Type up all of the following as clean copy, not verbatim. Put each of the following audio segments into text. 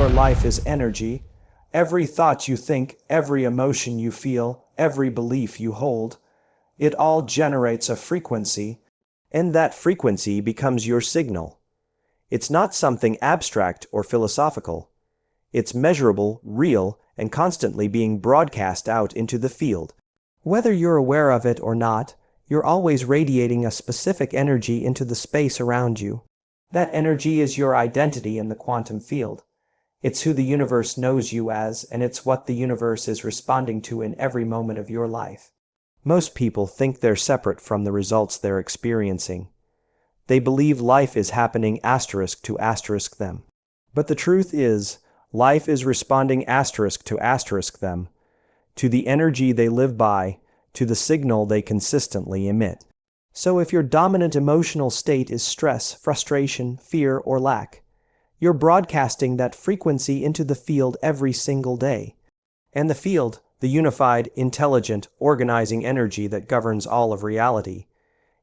your life is energy. Every thought you think, every emotion you feel, every belief you hold, it all generates a frequency, and that frequency becomes your signal. It's not something abstract or philosophical. It's measurable, real, and constantly being broadcast out into the field. Whether you're aware of it or not, you're always radiating a specific energy into the space around you. That energy is your identity in the quantum field. It's who the universe knows you as, and it's what the universe is responding to in every moment of your life. Most people think they're separate from the results they're experiencing. They believe life is happening asterisk to asterisk them. But the truth is, life is responding asterisk to asterisk them, to the energy they live by, to the signal they consistently emit. So if your dominant emotional state is stress, frustration, fear, or lack, you're broadcasting that frequency into the field every single day. And the field, the unified, intelligent, organizing energy that governs all of reality,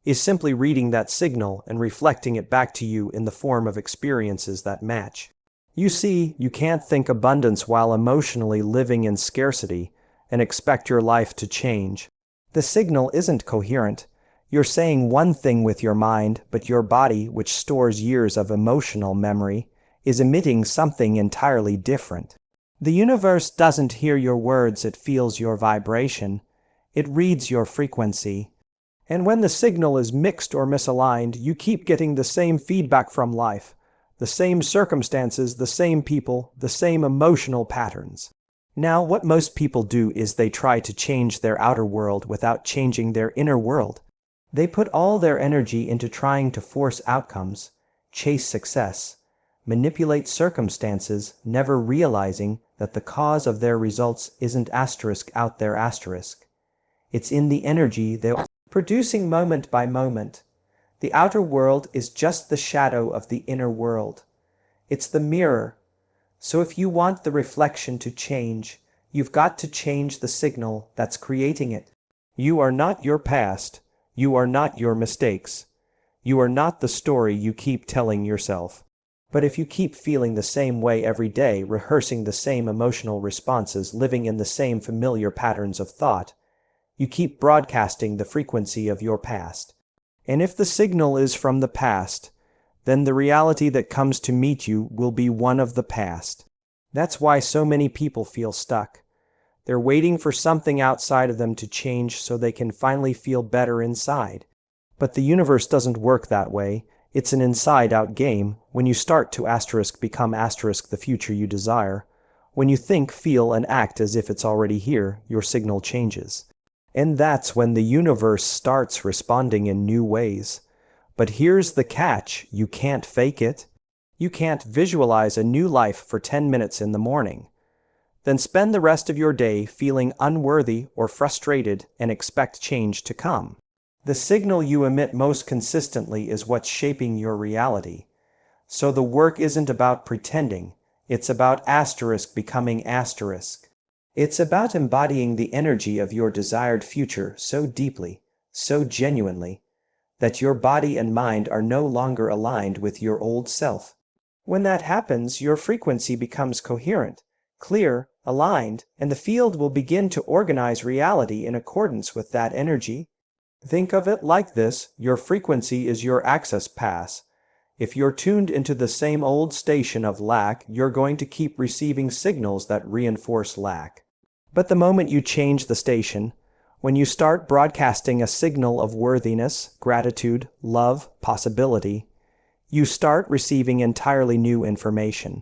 is simply reading that signal and reflecting it back to you in the form of experiences that match. You see, you can't think abundance while emotionally living in scarcity and expect your life to change. The signal isn't coherent. You're saying one thing with your mind, but your body, which stores years of emotional memory, is emitting something entirely different. The universe doesn't hear your words, it feels your vibration. It reads your frequency. And when the signal is mixed or misaligned, you keep getting the same feedback from life, the same circumstances, the same people, the same emotional patterns. Now, what most people do is they try to change their outer world without changing their inner world. They put all their energy into trying to force outcomes, chase success, manipulate circumstances, never realizing that the cause of their results isn't asterisk out there asterisk. It's in the energy they're producing moment by moment. The outer world is just the shadow of the inner world. It's the mirror. So if you want the reflection to change, you've got to change the signal that's creating it. You are not your past. You are not your mistakes. You are not the story you keep telling yourself. But if you keep feeling the same way every day, rehearsing the same emotional responses, living in the same familiar patterns of thought, you keep broadcasting the frequency of your past. And if the signal is from the past, then the reality that comes to meet you will be one of the past. That's why so many people feel stuck. They're waiting for something outside of them to change so they can finally feel better inside. But the universe doesn't work that way. It's an inside-out game. When you start to asterisk become asterisk the future you desire, when you think, feel, and act as if it's already here, your signal changes. And that's when the universe starts responding in new ways. But here's the catch, you can't fake it. You can't visualize a new life for 10 minutes in the morning. Then spend the rest of your day feeling unworthy or frustrated and expect change to come. The signal you emit most consistently is what's shaping your reality. So the work isn't about pretending, it's about asterisk becoming asterisk. It's about embodying the energy of your desired future so deeply, so genuinely, that your body and mind are no longer aligned with your old self. When that happens, your frequency becomes coherent, clear, aligned, and the field will begin to organize reality in accordance with that energy. Think of it like this, your frequency is your access pass. If you're tuned into the same old station of lack, you're going to keep receiving signals that reinforce lack. But the moment you change the station, when you start broadcasting a signal of worthiness, gratitude, love, possibility, you start receiving entirely new information.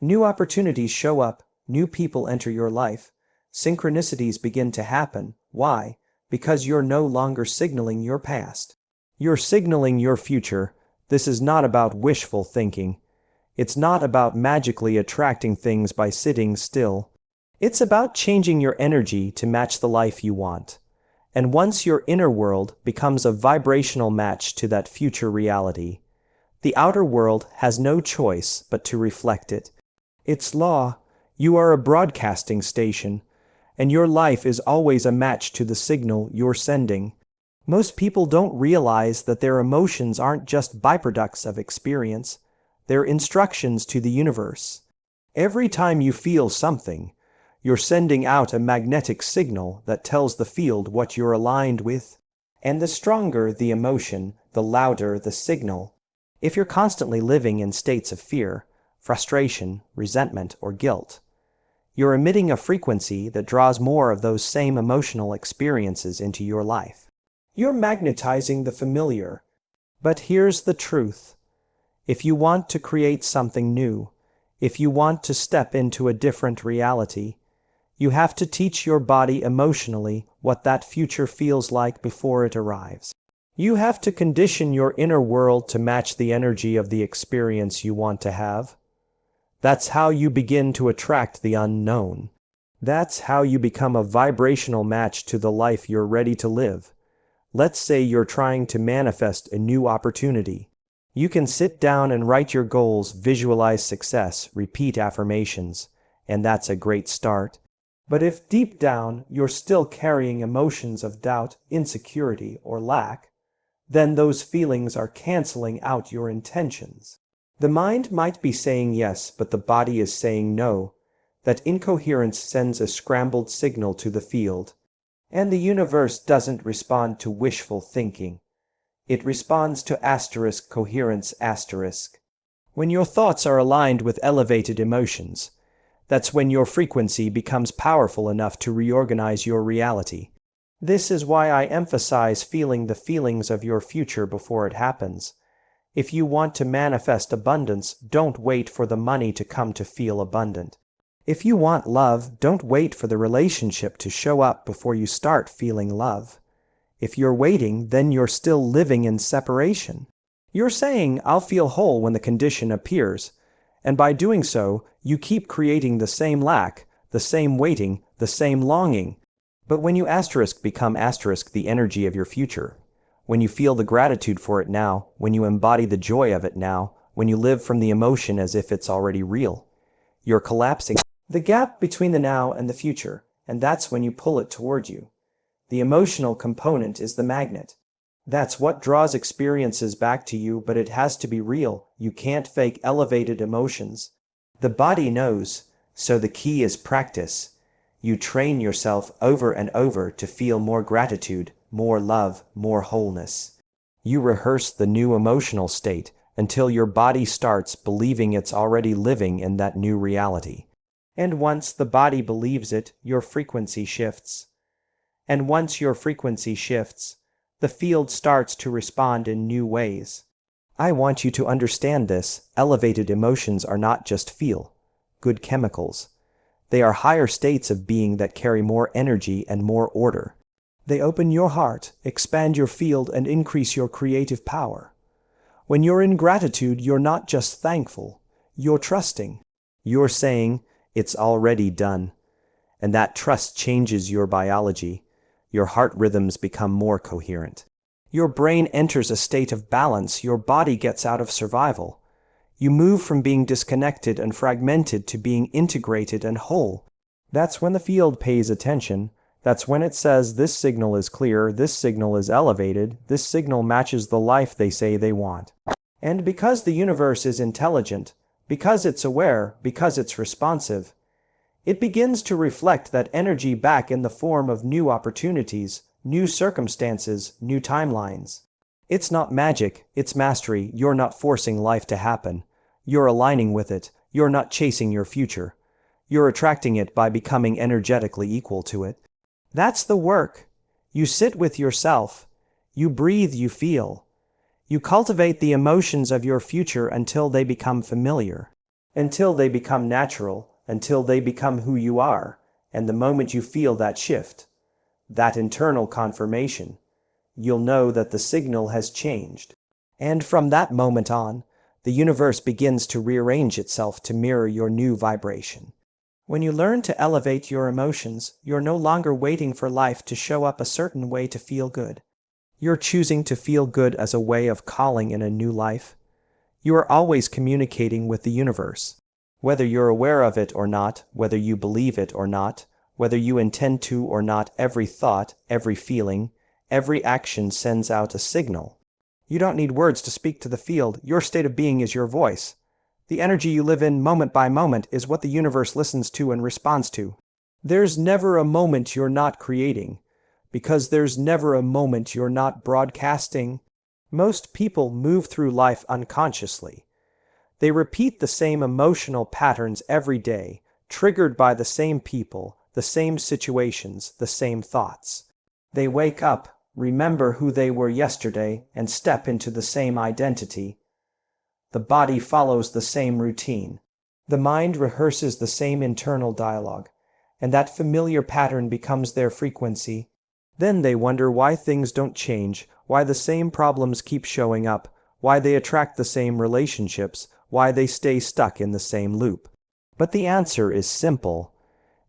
New opportunities show up, new people enter your life, synchronicities begin to happen. Why? Because you're no longer signaling your past. You're signaling your future. This is not about wishful thinking. It's not about magically attracting things by sitting still. It's about changing your energy to match the life you want. And once your inner world becomes a vibrational match to that future reality, the outer world has no choice but to reflect it. It's law. You are a broadcasting station, and your life is always a match to the signal you're sending. Most people don't realize that their emotions aren't just byproducts of experience, they're instructions to the universe. Every time you feel something, you're sending out a magnetic signal that tells the field what you're aligned with. And the stronger the emotion, the louder the signal. If you're constantly living in states of fear, frustration, resentment, or guilt, you're emitting a frequency that draws more of those same emotional experiences into your life. You're magnetizing the familiar. But here's the truth. If you want to create something new, if you want to step into a different reality, you have to teach your body emotionally what that future feels like before it arrives. You have to condition your inner world to match the energy of the experience you want to have. That's how you begin to attract the unknown. That's how you become a vibrational match to the life you're ready to live. Let's say you're trying to manifest a new opportunity. You can sit down and write your goals, visualize success, repeat affirmations, and that's a great start. But if deep down you're still carrying emotions of doubt, insecurity, or lack, then those feelings are canceling out your intentions. The mind might be saying yes, but the body is saying no. That incoherence sends a scrambled signal to the field. And the universe doesn't respond to wishful thinking. It responds to asterisk coherence asterisk. When your thoughts are aligned with elevated emotions, that's when your frequency becomes powerful enough to reorganize your reality. This is why I emphasize feeling the feelings of your future before it happens. If you want to manifest abundance, don't wait for the money to come to feel abundant. If you want love, don't wait for the relationship to show up before you start feeling love. If you're waiting, then you're still living in separation. You're saying, I'll feel whole when the condition appears. And by doing so, you keep creating the same lack, the same waiting, the same longing. But when you asterisk become asterisk the energy of your future, when you feel the gratitude for it now, when you embody the joy of it now, when you live from the emotion as if it's already real, you're collapsing the gap between the now and the future, and that's when you pull it toward you. The emotional component is the magnet. That's what draws experiences back to you, but it has to be real. You can't fake elevated emotions. The body knows, so the key is practice. You train yourself over and over to feel more gratitude, more love, more wholeness. You rehearse the new emotional state until your body starts believing it's already living in that new reality. And once the body believes it, your frequency shifts. And once your frequency shifts, the field starts to respond in new ways. I want you to understand this. Elevated emotions are not just feel-good chemicals. They are higher states of being that carry more energy and more order. They open your heart, expand your field, and increase your creative power. When you're in gratitude, you're not just thankful, you're trusting. You're saying, it's already done. And that trust changes your biology. Your heart rhythms become more coherent. Your brain enters a state of balance. Your body gets out of survival. You move from being disconnected and fragmented to being integrated and whole. That's when the field pays attention. That's when it says this signal is clear, this signal is elevated, this signal matches the life they say they want. And because the universe is intelligent, because it's aware, because it's responsive, it begins to reflect that energy back in the form of new opportunities, new circumstances, new timelines. It's not magic, it's mastery. You're not forcing life to happen. You're aligning with it. You're not chasing your future. You're attracting it by becoming energetically equal to it. That's the work. You sit with yourself. You breathe, you feel. You cultivate the emotions of your future until they become familiar, until they become natural, until they become who you are. And the moment you feel that shift, that internal confirmation, you'll know that the signal has changed. And from that moment on, the universe begins to rearrange itself to mirror your new vibration. When you learn to elevate your emotions, you're no longer waiting for life to show up a certain way to feel good. You're choosing to feel good as a way of calling in a new life. You are always communicating with the universe. Whether you're aware of it or not, whether you believe it or not, whether you intend to or not, every thought, every feeling, every action sends out a signal. You don't need words to speak to the field. Your state of being is your voice. The energy you live in moment by moment is what the universe listens to and responds to. There's never a moment you're not creating, because there's never a moment you're not broadcasting. Most people move through life unconsciously. They repeat the same emotional patterns every day, triggered by the same people, the same situations, the same thoughts. They wake up, remember who they were yesterday, and step into the same identity. The body follows the same routine. The mind rehearses the same internal dialogue, and that familiar pattern becomes their frequency. Then they wonder why things don't change, why the same problems keep showing up, why they attract the same relationships, why they stay stuck in the same loop. But the answer is simple.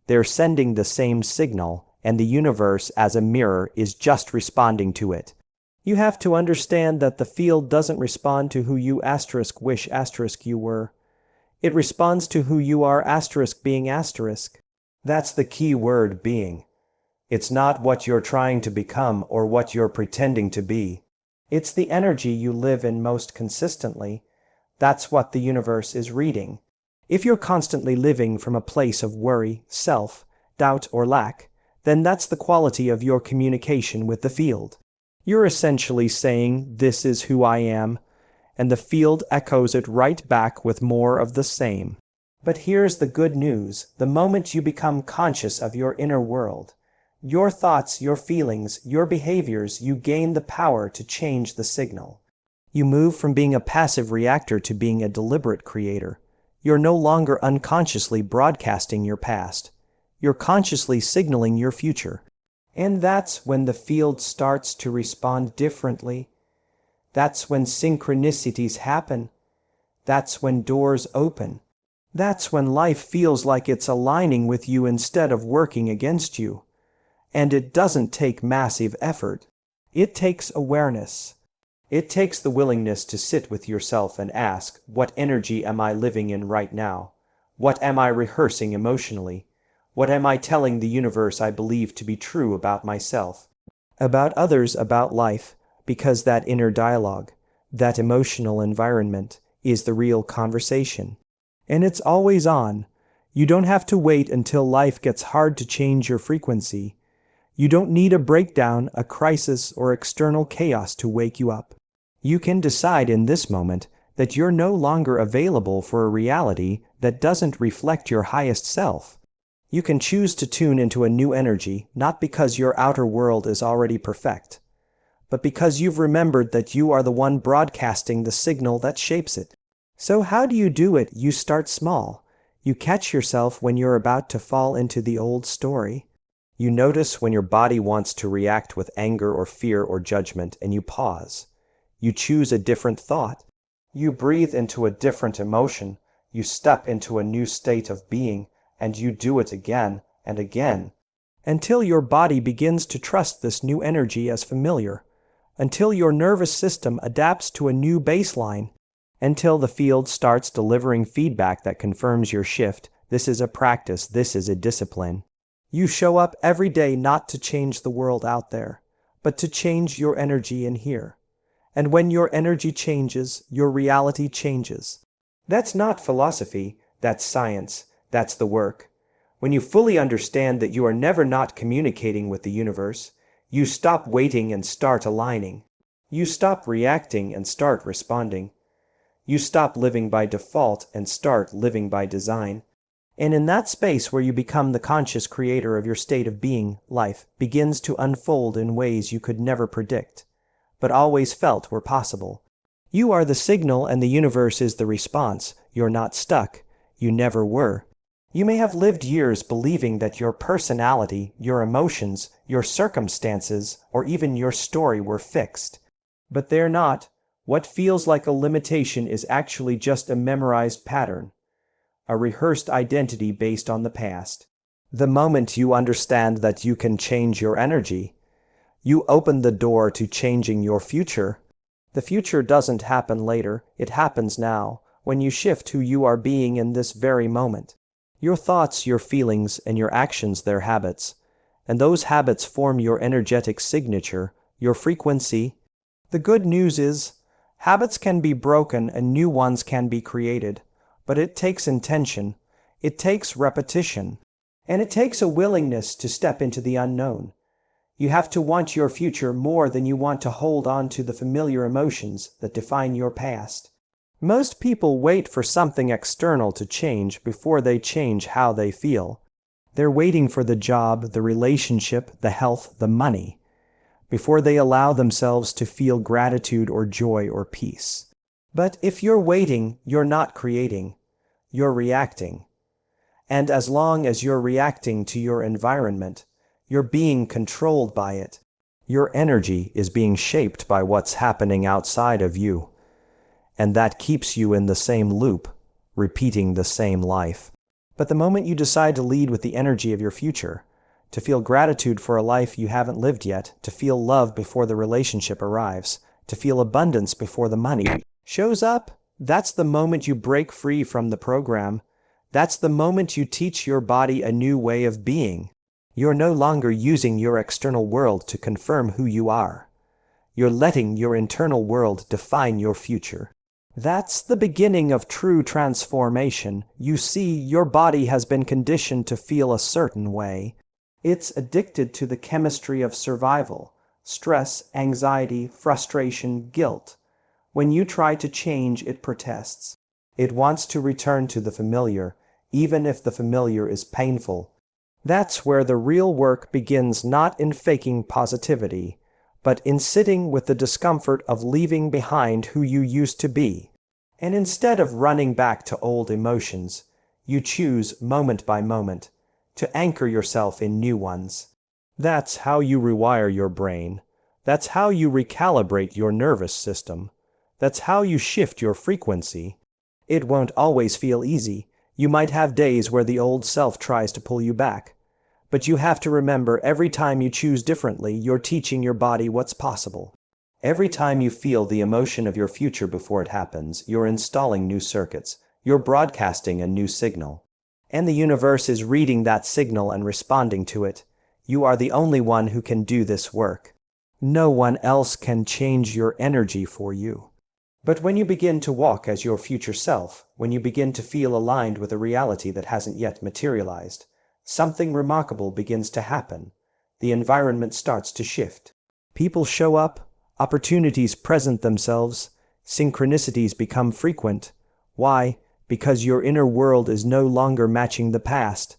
They're sending the same signal, and the universe as a mirror is just responding to it. You have to understand that the field doesn't respond to who you wish you were. It responds to who you are being . That's the key word, being. It's not what you're trying to become or what you're pretending to be. It's the energy you live in most consistently. That's what the universe is reading. If you're constantly living from a place of worry, self-doubt, or lack, then that's the quality of your communication with the field. You're essentially saying, "This is who I am," and the field echoes it right back with more of the same. But here's the good news. The moment you become conscious of your inner world, your thoughts, your feelings, your behaviors, you gain the power to change the signal. You move from being a passive reactor to being a deliberate creator. You're no longer unconsciously broadcasting your past. You're consciously signaling your future. And that's when the field starts to respond differently. That's when synchronicities happen. That's when doors open. That's when life feels like it's aligning with you instead of working against you. And it doesn't take massive effort. It takes awareness. It takes the willingness to sit with yourself and ask, what energy am I living in right now? What am I rehearsing emotionally? What am I telling the universe I believe to be true about myself, about others, about life? Because that inner dialogue, that emotional environment, is the real conversation. And it's always on. You don't have to wait until life gets hard to change your frequency. You don't need a breakdown, a crisis, or external chaos to wake you up. You can decide in this moment that you're no longer available for a reality that doesn't reflect your highest self. You can choose to tune into a new energy, not because your outer world is already perfect, but because you've remembered that you are the one broadcasting the signal that shapes it. So how do you do it? You start small. You catch yourself when you're about to fall into the old story. You notice when your body wants to react with anger or fear or judgment, and you pause. You choose a different thought. You breathe into a different emotion. You step into a new state of being, and you do it again and again, until your body begins to trust this new energy as familiar, until your nervous system adapts to a new baseline, until the field starts delivering feedback that confirms your shift. This is a practice, this is a discipline. You show up every day not to change the world out there, but to change your energy in here. And when your energy changes, your reality changes. That's not philosophy, that's science. That's the work. When you fully understand that you are never not communicating with the universe, you stop waiting and start aligning. You stop reacting and start responding. You stop living by default and start living by design. And in that space where you become the conscious creator of your state of being, life begins to unfold in ways you could never predict, but always felt were possible. You are the signal and the universe is the response. You're not stuck. You never were. You may have lived years believing that your personality, your emotions, your circumstances, or even your story were fixed. But they're not. What feels like a limitation is actually just a memorized pattern, a rehearsed identity based on the past. The moment you understand that you can change your energy, you open the door to changing your future. The future doesn't happen later, it happens now, when you shift who you are being in this very moment. Your thoughts, your feelings, and your actions, their habits. And those habits form your energetic signature, your frequency. The good news is, habits can be broken and new ones can be created. But it takes intention, it takes repetition, and it takes a willingness to step into the unknown. You have to want your future more than you want to hold on to the familiar emotions that define your past. Most people wait for something external to change before they change how they feel. They're waiting for the job, the relationship, the health, the money, before they allow themselves to feel gratitude or joy or peace. But if you're waiting, you're not creating, you're reacting. And as long as you're reacting to your environment, you're being controlled by it. Your energy is being shaped by what's happening outside of you. And that keeps you in the same loop, repeating the same life. But the moment you decide to lead with the energy of your future, to feel gratitude for a life you haven't lived yet, to feel love before the relationship arrives, to feel abundance before the money shows up, that's the moment you break free from the program. That's the moment you teach your body a new way of being. You're no longer using your external world to confirm who you are. You're letting your internal world define your future. That's the beginning of true transformation. You see, your body has been conditioned to feel a certain way. It's addicted to the chemistry of survival, stress, anxiety, frustration, guilt. When you try to change, it protests. It wants to return to the familiar, even if the familiar is painful. That's where the real work begins, not in faking positivity, but in sitting with the discomfort of leaving behind who you used to be. And instead of running back to old emotions, you choose, moment by moment, to anchor yourself in new ones. That's how you rewire your brain. That's how you recalibrate your nervous system. That's how you shift your frequency. It won't always feel easy. You might have days where the old self tries to pull you back. But you have to remember, every time you choose differently, you're teaching your body what's possible. Every time you feel the emotion of your future before it happens, you're installing new circuits. You're broadcasting a new signal. And the universe is reading that signal and responding to it. You are the only one who can do this work. No one else can change your energy for you. But when you begin to walk as your future self, when you begin to feel aligned with a reality that hasn't yet materialized, something remarkable begins to happen. The environment starts to shift. People show up, opportunities present themselves, synchronicities become frequent. Why? Because your inner world is no longer matching the past.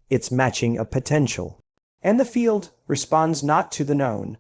It's matching a potential. And the field responds not to the known,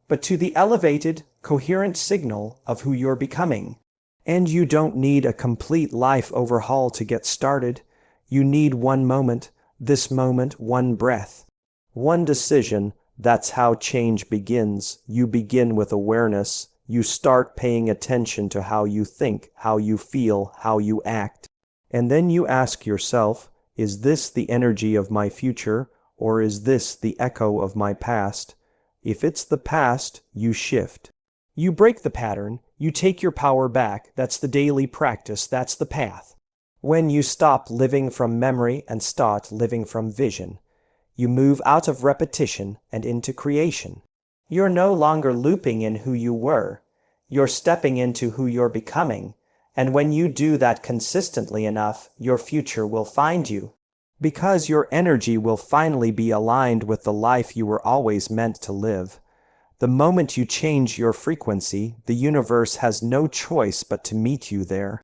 but to the elevated, coherent signal of who you're becoming. And you don't need a complete life overhaul to get started. You need one moment, this moment, one breath. One decision. That's how change begins. You begin with awareness. You start paying attention to how you think, how you feel, how you act. And then you ask yourself, is this the energy of my future, or is this the echo of my past? If it's the past, you shift. You break the pattern, you take your power back. That's the daily practice, that's the path. When you stop living from memory and start living from vision, you move out of repetition and into creation. You're no longer looping in who you were. You're stepping into who you're becoming. And when you do that consistently enough, your future will find you. Because your energy will finally be aligned with the life you were always meant to live. The moment you change your frequency, the universe has no choice but to meet you there.